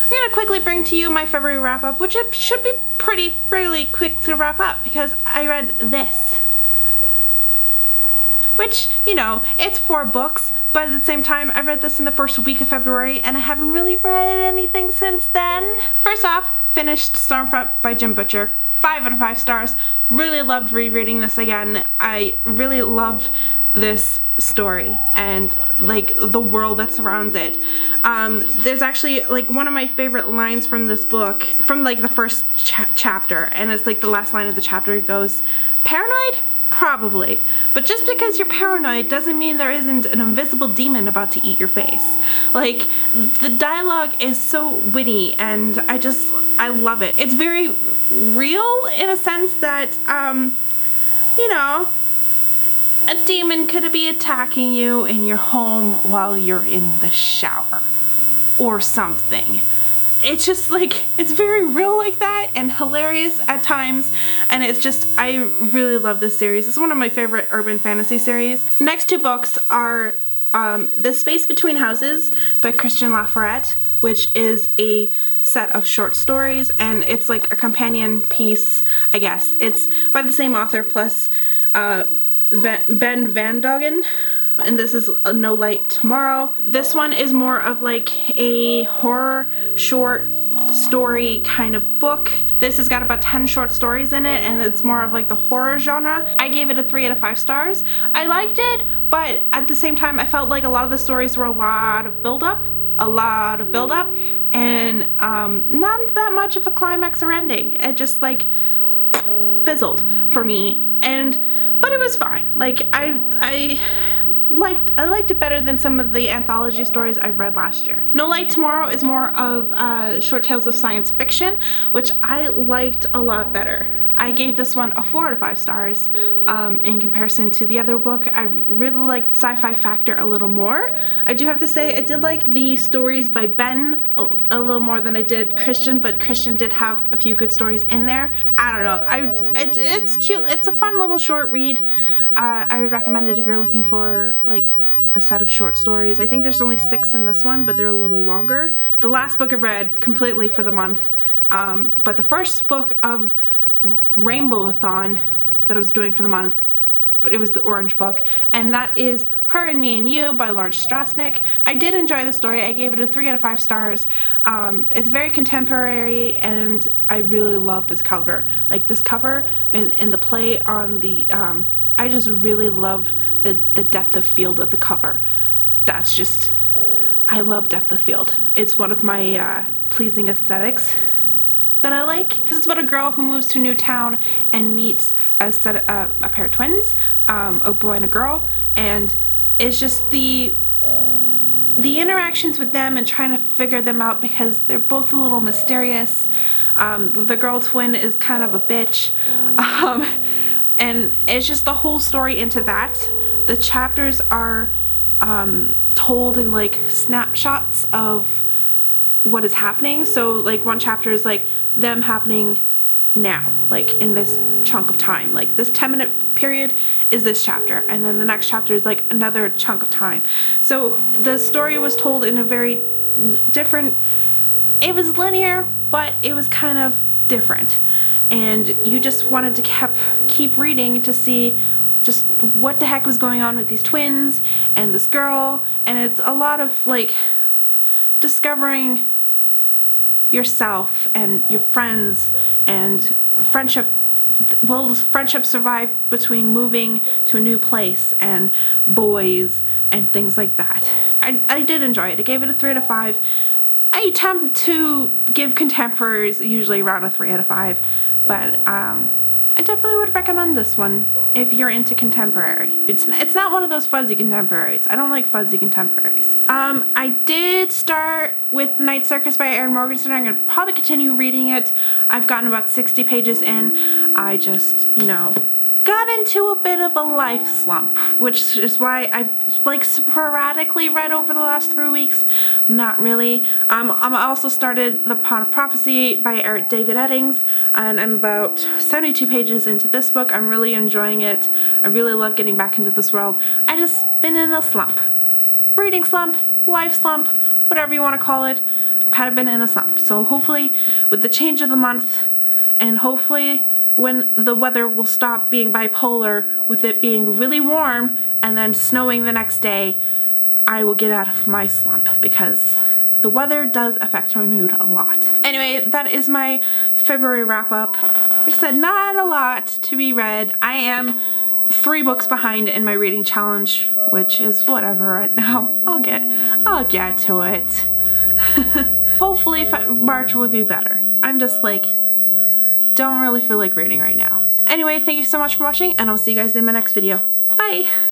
I'm gonna quickly bring to you my February wrap-up, which it should be fairly quick to wrap up because I read this. Which, you know, it's 4 books, but at the same time, I read this in the first week of February and I haven't really read anything since then. First off, finished Stormfront by Jim Butcher. 5 out of 5 stars. Really loved rereading this again. I really loved this story and like the world that surrounds it. There's actually like one of my favorite lines from this book, from like the first chapter, and it's like the last line of the chapter goes, "Paranoid? Probably. But just because you're paranoid doesn't mean there isn't an invisible demon about to eat your face." Like, the dialogue is so witty and I love it. It's very real in a sense that, you know, a demon could be attacking you in your home while you're in the shower or something. It's just like, it's very real like that and hilarious at times, and it's just, I really love this series. It's one of my favorite urban fantasy series. Next 2 books are The Space Between Houses by Christian Laforet, which is a set of short stories, and it's like a companion piece, I guess. It's by the same author plus Ben Van Doggen, and this is No Light Tomorrow. This one is more of like a horror short story kind of book. This has got about 10 short stories in it, and it's more of like the horror genre. I gave it a 3 out of 5 stars. I liked it, but at the same time I felt like a lot of the stories were a lot of build-up, and not that much of a climax or ending. It just like fizzled for me, but it was fine. Like, I liked it better than some of the anthology stories I've read last year. No Light Tomorrow is more of short tales of science fiction, which I liked a lot better. I gave this one a 4 out of 5 stars. In comparison to the other book, I really liked Sci-Fi Factor a little more. I do have to say I did like the stories by Ben a little more than I did Christian, but Christian did have a few good stories in there. I don't know, it's cute. It's a fun little short read. I would recommend it if you're looking for like a set of short stories. I think there's only 6 in this one, but they're a little longer. The last book I read completely for the month, but the first book of Rainbow-a-thon that I was doing for the month, but it was the orange book, and that is Her and Me and You by Lawrence Strasnick. I did enjoy the story. I gave it a 3 out of 5 stars. It's very contemporary, and I really love this cover. Like, this cover and the play on the I just really love the depth of field of the cover. That's just, I love depth of field. It's one of my pleasing aesthetics that I like. This is about a girl who moves to a new town and meets a pair of twins, a boy and a girl, and it's just the interactions with them and trying to figure them out because they're both a little mysterious. The girl twin is kind of a bitch, and it's just the whole story into that. The chapters are told in like snapshots of what is happening. So like one chapter is like them happening now, like in this chunk of time, like this 10-minute period is this chapter, and then the next chapter is like another chunk of time. So the story was told in a very different, it was linear, but it was kind of different, and you just wanted to keep reading to see just what the heck was going on with these twins and this girl. And it's a lot of like discovering yourself and your friends, and friendship. Will friendship survive between moving to a new place and boys and things like that? I did enjoy it. I gave it a 3 out of 5. I tend to give contemporaries usually around a 3 out of 5, but I definitely would recommend this one if you're into contemporary. It's not one of those fuzzy contemporaries. I don't like fuzzy contemporaries. I did start with The Night Circus by Erin Morgenstern. I'm gonna probably continue reading it. I've gotten about 60 pages in. I just, you know, got into a bit of a life slump, which is why I've like sporadically read over the last 3 weeks. Not really. I also started The Pawn of Prophecy by David Eddings, and I'm about 72 pages into this book. I'm really enjoying it. I really love getting back into this world. I just been in a slump. Reading slump, life slump, whatever you want to call it. I'm kind of been in a slump. So hopefully with the change of the month, and hopefully when the weather will stop being bipolar with it being really warm and then snowing the next day, I will get out of my slump, because the weather does affect my mood a lot. Anyway, that is my February wrap up. Like I said, not a lot to be read. I am 3 books behind in my reading challenge, which is whatever right now. I'll get to it. Hopefully March will be better. I'm just like, don't really feel like reading right now. Anyway, thank you so much for watching, and I'll see you guys in my next video. Bye!